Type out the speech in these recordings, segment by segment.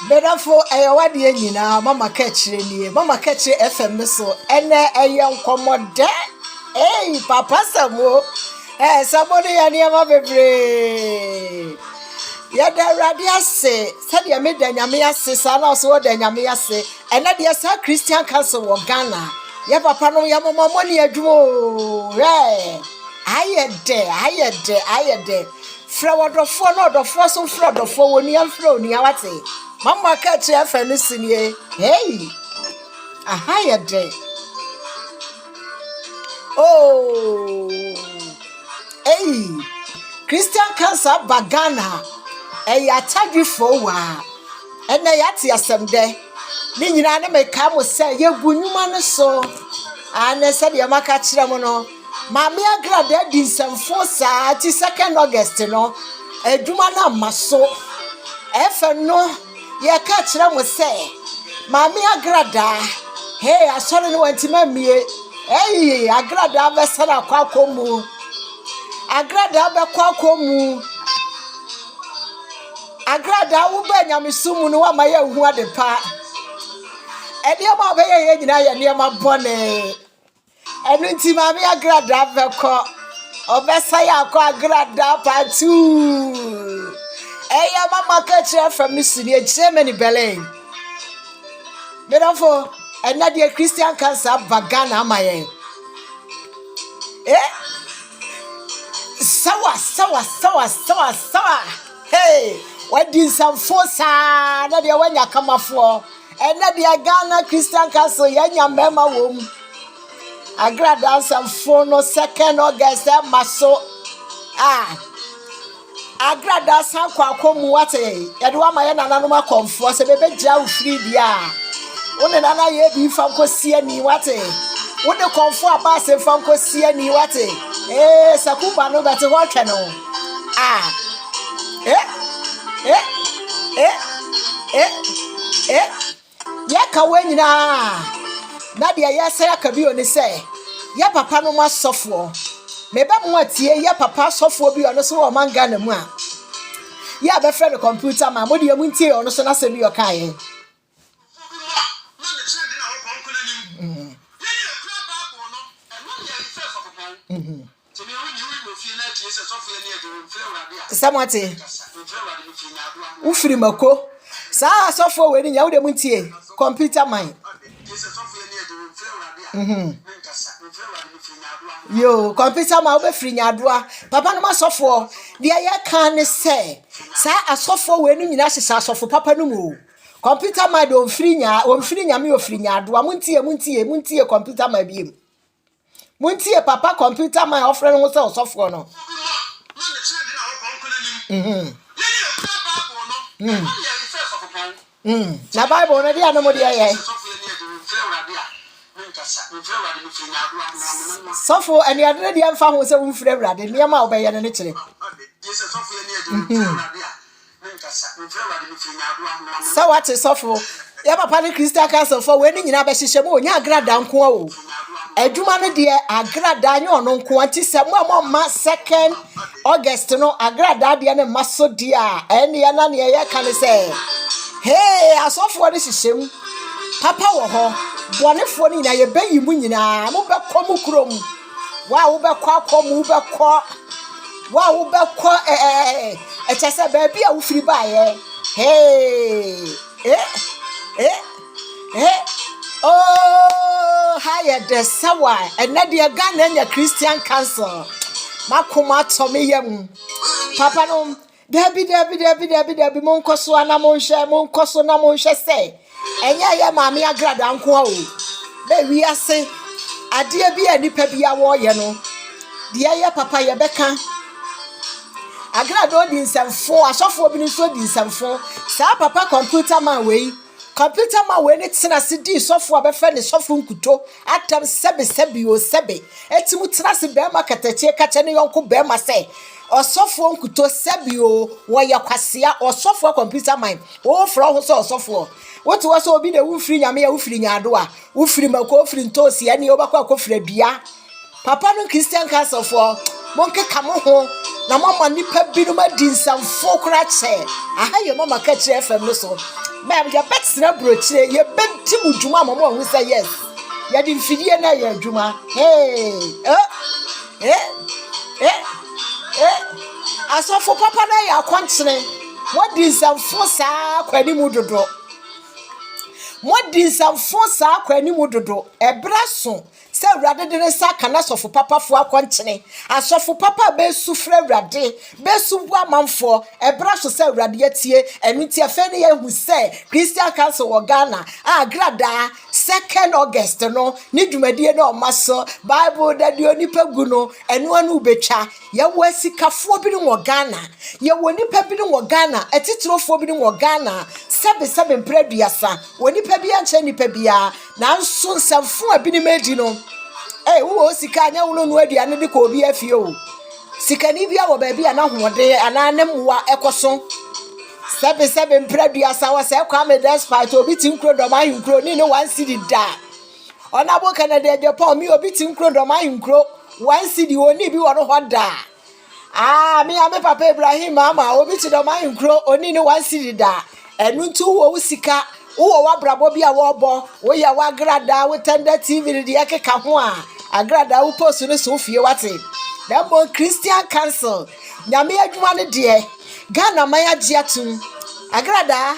Bedafo ayawade nyina mama Kaakyire nie mama Kaakyire FM so ene nkomode papa samo samo ne ya niam bebre ya da awurade ase sade me da nyame ase sa na so da nyame ase ene de sa Christian Council wo Ghana ya papa no ya mama moni adwumo ayede Frawodofo no dofo so frawodofo woni amfra oni awate mama Kaakyire FM sinie ayede Christian Council Bagana ya tadwifo wa ene yate asemde ni nyina ne meka mo se yegunwuma no so ane se de maka kire mo no Mami AGRADAA di nsamfo saa ti 2nd August no adwuma na maso FM no ye ka kire mo se Mami AGRADAA asore no wantima mie AGRADAA be sara kwakomu AGRADAA be kwakomu AGRADAA wo ba nyamisumu no wa maye hu adepa ede ma be ye nyina ye ne ma bone Enunti Mami AGRADAA beko obesaya akwa AGRADAA part 2 mama Kaakyire FM sinie Germany Berlin Bedafo enade Christian Council Bagana amaye sawa wadi samfo sa na de wanya kamafo enade Ghana Christian Council yanya mema wom AGRADAA samfo no 2nd August maso AGRADAA san kwakomu wate yede wa maye nananom akomfo se bebegira wo free dia one nana ye bi fankosie ni wate one komfo abase fankosie ni wate sakuba no bete hotwe no yaka wenyina na de yesa yaka bi oni se ya papa no masofo meba mo atie ya papa sofo bi ono so wo manga na mu a ya be friend computer ma mo de mu ntie ono so na se bi yokaye Samate ufiri mako sa sofo we ni nya wo de mu ntie computer man Yo, computer ma obe free nyadoa. Papa no masofo. De ye kan ne se. Sa asofo we no nyina hye asofo papa no mu. Computer ma do free nya me ofree nyadoa. Muntie computer ma biem. Muntie papa computer ma ofre no se osofo no. Na Bible no dia no mo dia ye. Sofo eni adre di amfa ho se wufre awrade niam a obeye ne kire so what is sofo ya papa ni Christian Council for we ni nyina be hihye mo nya AGRADAA nko o adwuma no de AGRADAA nya ono nko anti se mo ma 2nd August no AGRADAA de ne maso dia eni ya na ne ye kan se asofo de hihye papa wo ho bonefo ni na ye bayi mu nyina mo be komu krom wa wo be kwakomu be ko wa wo be ko chese ba bia wo firi ba ye haya de sawa enade Ghana nya Christian Council makoma to me yam papa no dabi mon koso na mon hye se enya ya Mami AGRADAA nko o be wi ase ade bi anipa bi awo ye no de ya papa ye beka AGRADAA di nsamfo asofo bi ni so di nsamfo sa papa computer man we ne tena se di sofo abefa ne sofo nkuto atam sebe etimu tena se be ma katache kache ne yonko be ma se osofo nkuto sebio wo yakwasia osofo computer man wo fro ho so osofo wotu wo so obi de wufiri nyame ya wufiri nyadoa wufiri mako wufiri ntosi ani obakwa akofira bia papa no Christian Council for monke kamo ho na mama nipa bi no ma di nsamfo kra che aha ye mama Kaakyire FM no so Ma'am, your pets na broche, your bed Timu Juma, Mamma will say yes. Yadin Fidia na ya Juma. Hey, as for Papa na ya quantine. What is some force kwani mudodo? What is some force kwani mudodo? Ebraso. Se Awurade de sa kana sofo papa fo akwonkyene asofo papa be su fra Awurade be su bu amanfo ebra so se Awurade atie enu tie fe ne yehu se Christian Council wo Ghana AGRADAA 2nd August no ni dwumadie na omaso Bible da di onipa gu no enu anu betwa ye wo asikafo bi no wo Ghana ye wo nipa bi no wo Ghana atitrofo bi no wo Ghana sebe mpraduasa wo nipa bi anche nipa bia na nso nsamfo abi ni medi no wo sika anya wo no aduane de ko obi afie o sika ni bia wo ba bia na hoode ana nemwa ekoso sebe mpraduasa wo se kwa me despite obi tinkro do ma hinkro ni no one city da ona bo Canada Japan mi obi tinkro do ma hinkro one city oni bi wo no hoda me ame papa Ibrahim ama obi ti do ma hinkro oni ni one city da enu ntu wo sika wo wabrabo bia wo bo wo ya wa AGRADAA wo tender TV de akeka ho a AGRADAA wo post no so fie wate da bo Christian Council nyame adwuma ne de Ghana maya giatum AGRADAA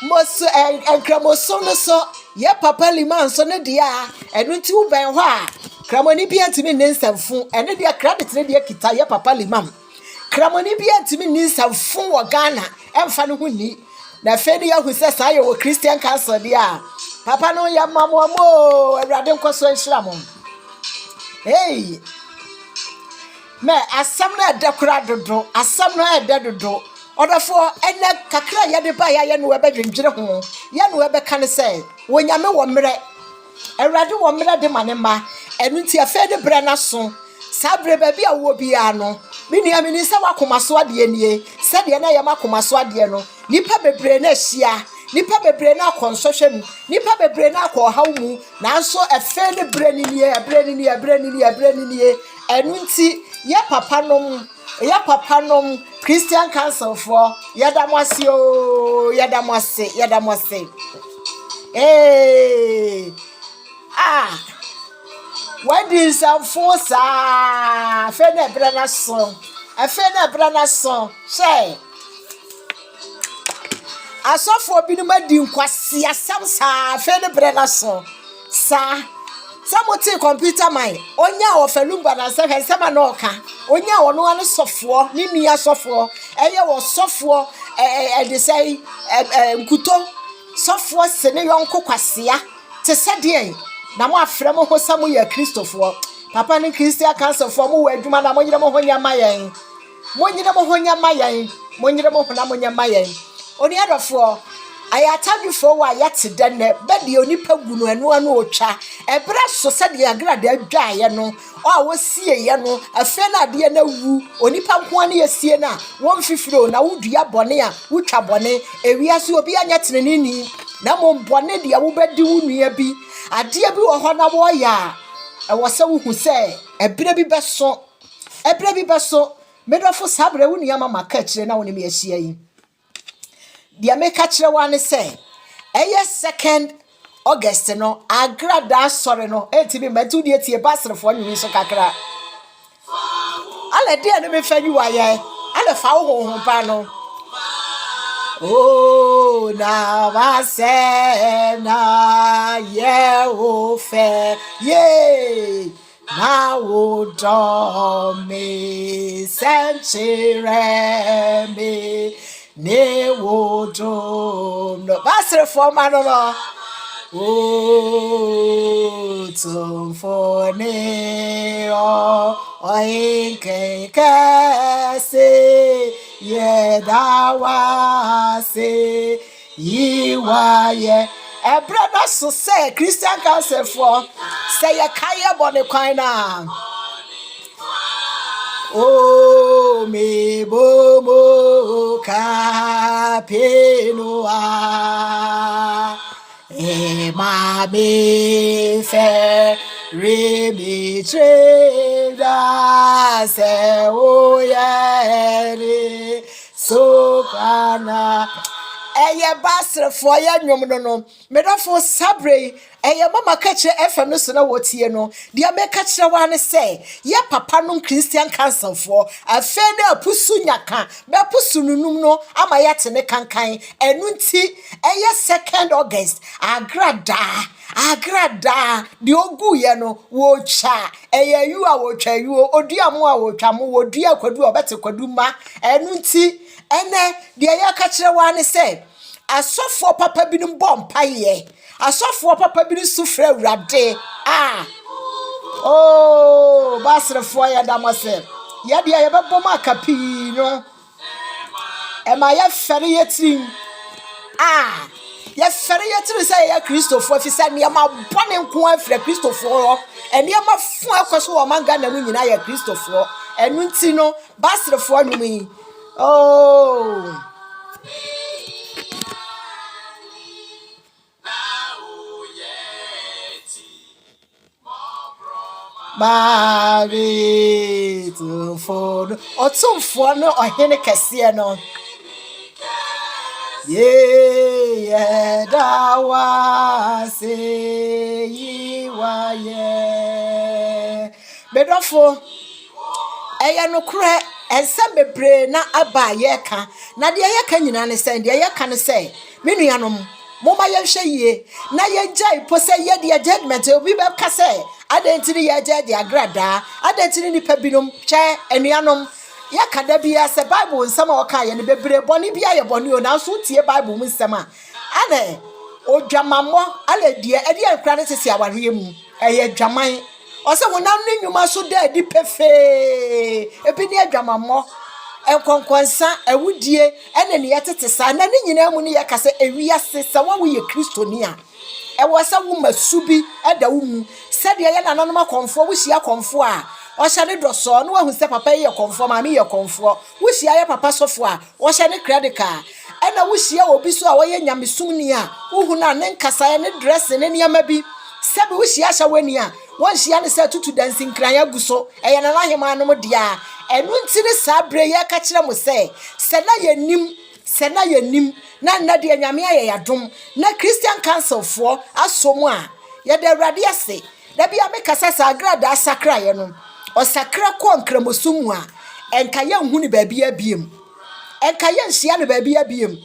moso enkramoso no so ye papa liman so ne de a enu nti wo ben ho a kramoni bia ntimi ne nsamfu ene de credit ne de kita ye papa liman kramoni bia ntimi ne nsamfu wo Ghana emfa ne ho ni na fedi ya hu se sa yo Christian Council dia papa no ya mamo mo Awurade nkoso nhira mo hey me asam na dekura dodo asam na dodo odafo ene kakra ya de ba ya no ebe dwendwere ho ya no ebe kan se wonyame wo mre Awurade wo mre de manema enu nti afede bre na so sabre ba bia wo bia no mini amini se wakomaso ade nie se de na ya makomaso ade no nipa bebre na hia nipa bebre na akonsɔhwem nipa bebre na akɔhaw na so efe ne bre ni nie enu nti ye papa nom Christian Council for yadamwase o yadamwase what is some force fe na bre na so say asofo bi no madi nkwase asam sa fe ne bre na so sa samoti computer man onya ofalumba na se hensema na oka onya wono ane sofo ni nua sofo eye wo sofo de say nkuto sofo se ne yonko kwasea te se de na mo afre mo hosamu ya Kristofo papa ni Christian Council for mo wadwuma na mo nyire mo honya mayen oni adofo ayatadufo wa yate denne bedi onipa gunu enu anu otwa ebra so se de AGRADAA adwaye no o wosie ye no afe na de na wu onipa nko na yesie na won fifiro na wudua bone a wutwa bone ewiase obi anya tenenini na mo bone de wo bedi wu nua bi ade bi wo ho na wo ya e wo se wu hu se ebra bi beso medofo sabre wu nua mama ka kire na woni me ahia yi dia me ka kire wa ne se eye 2nd August no AGRADAA sorry no etibi matu die tie basrefo nyi so kakra ala dia ne me fanyi wa ye ala fa wo ho pa no oh na va se na ye o fe ye na wo do me senchire me ne wo do no basrefo ma no oh tumfone o inke kase ye dawa se yiwa ye brother so say Christian Council for say ye kaya bone kwan na oh me bomo kapenoa ma me fe re me treda se o ye so kana eye basre for ya nwom no me dofo sabre eye mama kyr3 FM no so na wotie no dia me kyr3 wa ne se ye papa no Christian council for afe na pusu nyaka be pusu nunum no ama ya tene kankan enu nti eye 2nd August AGRADAA di ogu ye no wo cha eye yu a wo twa yu oduamo a wo twa mo wo dua kwadu obete kwadu ma enu nti ene di eye kyr3 wa ne se asofo papa binum bompa ye asofo papa binum sufre awurade oh basrefo ya damase ye dia ye bebo makapi no e ma ye fere ye trim ye fere ye trim say ye Christopher fi say ne ma bone nko afre Christopher ene ma fu akoso o manga na mu nyina ye Christopher enu nti no basrefo anum yi oh Mari to for otumfo no ohene kese no ye dawa se yiwa ye bedofo eye no kure ense bebre na aba ye ka na de ye ka nyina ne se de ye ka ne se menuanom moma ye hwe ye na ye jai po se ye de judgment obi be ka se adentiri ye judge AGRADAA adentiri ni pabinom che enuanom ya kada bia se Bible nsama o ka ye ne bebre boni bia ye boni o na so tie Bible mu nsama ane odwamammo ale die edi ankra ne sisi aware mu eye dwaman o se wona ne nwuma so da di pefe ebi ne adwamammo enkonkonsa awudie ene ne yetete sa na ne nyina mu ne ye kase ewiase se wo ye kristoni a ewo se wo masubi eda wo mu se de ye nananom akonfo wo hia konfo a o hye ne doso no wahu se papa ye konfo ma me ye konfo wo hia ye papa sofo a wo hye ne credit card ena wo hia obi so a wo ye nyamesum ni a wo hu na ne nkasa ye ne dress ne niam bi se be wo hia hya wani a won hia ne se tutu dancing kran ya guso eye na lahema no dia enu ntire sabre ye ka kyerɛ mo se na ye nim na de nyame aye yadom na Christian council for asomu a ye de awurade ase da bia me kasa sa AGRADAA sakra ye no o sakra ko nkramosumu a enka ye hu ni ba bia biem enka ye nhia ni ba bia biem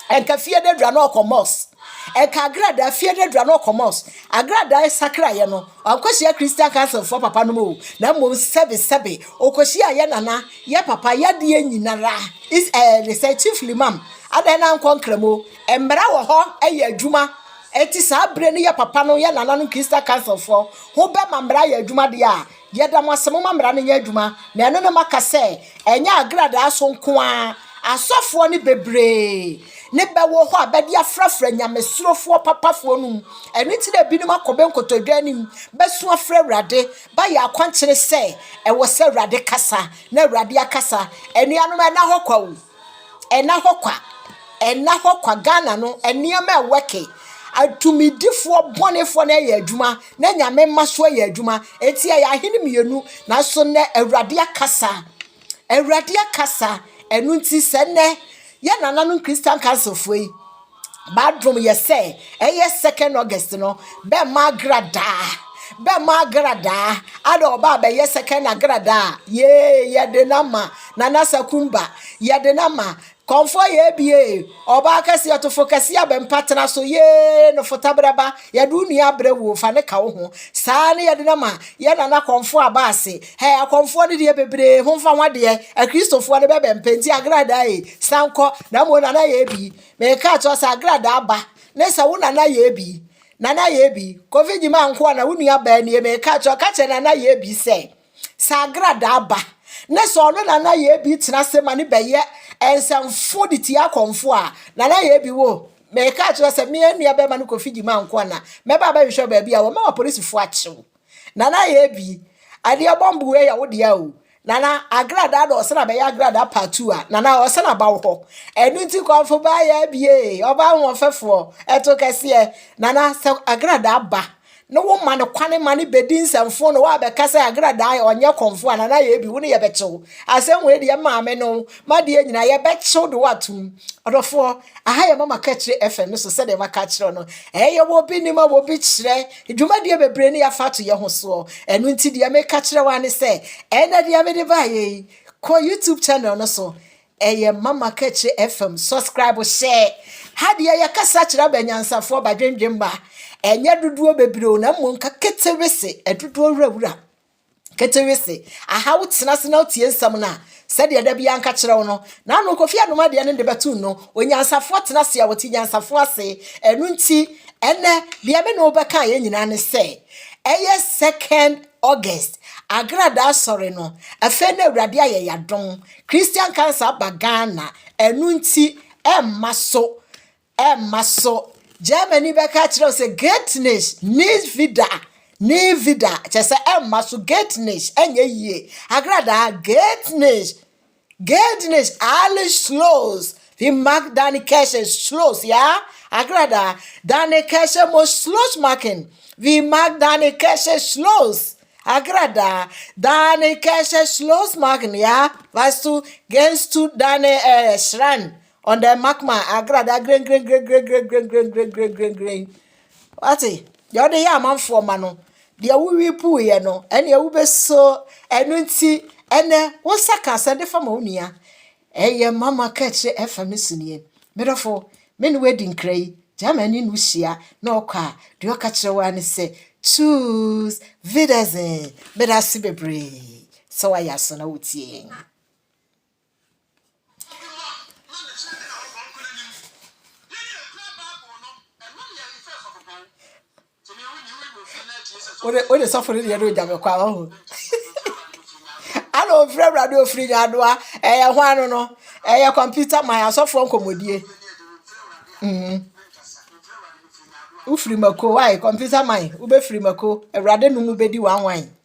enka fie de dra na okomos enka AGRADAA fie de dra na okomos AGRADAA sakra ye no ankohia Christian council for papa no mo na mo sebe okohia ye nana ye papa ye de nyinara is the chief imam adena nkonkramo embra wo ho eye adwuma eti sabre ne ye papa no ye nana no Christian council for ho be mambra ye adwuma de a ye da mo asem mambra ne ye adwuma na eno ne makase enya AGRADAA so nko a asofo ne bebre ne be wo ho abedi afrafra nyamesurofo papafo num eni ti da binum akobe nkotodwanim besu afra awurade ba ya akwankyere se e wo se awurade kasa na awurade akasa eni anu na hokwa wo ena hokwa Ghana no eniama eweke atumidifo bonefo na ye adwuma na nyame maso ye adwuma enti ya ahene mienu na so ne awurade akasa enu nti se ne ye nananom Christian council foi badrum ye say eye 2nd August no be ma AGRADAA ado ba be ye 2nd AGRADAA ye de nama nana sakumba ye de nama konfo ye bie oba kase atofo kase abempatena so ye no fotabraba ye du nua brewu fa ne ka wo ho saa ne ye de nama ye nana konfo abase he konfo de de bebre ho fa wade a Christopher de bempenti AGRADAA sanko na mo nana ye bi me ka to sa AGRADAA ba ne sa wo nana ye bi covid ma nko na wo nua ba ne me ka to ka che nana ye bi se sa AGRADAA ba ne so no nana ye bi tena se ma ne be ye ensamfo de tia konfo a nana ye bi wo me ka to se me nua ba ma no covid ma nko na me ba hwe ba bi a wo ma police fo achew nana ye bi ade bombu we ya wo de a o nana AGRADAA do se na be ya AGRADAA part 2 a nana o se na ba wo ho enu nti konfo ba ya bie oba ho fefo eto kese nana se AGRADAA ba no woman no kwane mani bedin semfo no wa be kasa AGRADAA onye konfo anana ye bi wo ne ye bechew asem we de maame no ma de nyina ye bechew de watum odofo aha ye mama Kaakyire FM so se de maka kire no ye wo bi ni ma wo bi kire edwuma de bebre ne ya fato ye ho so enu nti de me ka kire wa ne se ena de me de ba ye ko YouTube channel no so eye mama Kaakyire FM subscribe share hadi ya kasa kire ba nyansafo ba dwendwem ba enye duduo bebre na monka ketewese eduduo wura ketewese aha wutena se na otie nsam na said ya da bia nka kire wo no na no kofi anoma de ne de betu no onyansafo tena se ya woti nyansafo ase enu nti ene bia me no obeka ye nyina ne se eye 2nd August AGRADAA sorry no afa na awurade aye yadon Christian cancer bagana enu nti emmaso Germany beka kire say greatness needs vida chese emmaso greatness enye yie AGRADAA greatness all slows we mark Danny Cash slows yeah AGRADAA Danny Cash most slows marking we mark Danny Cash slows AGRADAA Danny Cash slows marking yeah was to against to Danny Shran on the magma AGRADAA green what you dey am for mano dia wi pu ye no ene wu be so enu nti ene wo saka sende fama onua eye mama Kaakyire FM sunie medofo me no wedding krai Germany no hia na okwa de oka kire wa ne se choose vidazen medasi bebre so aya so na wutie Ode suffer the other jam kwa ho. Alo frɛ radio free adoa hwanu no computer my so from komodie. Ufiri mako why computer my ube free mako awrade no mu bedi wan wan.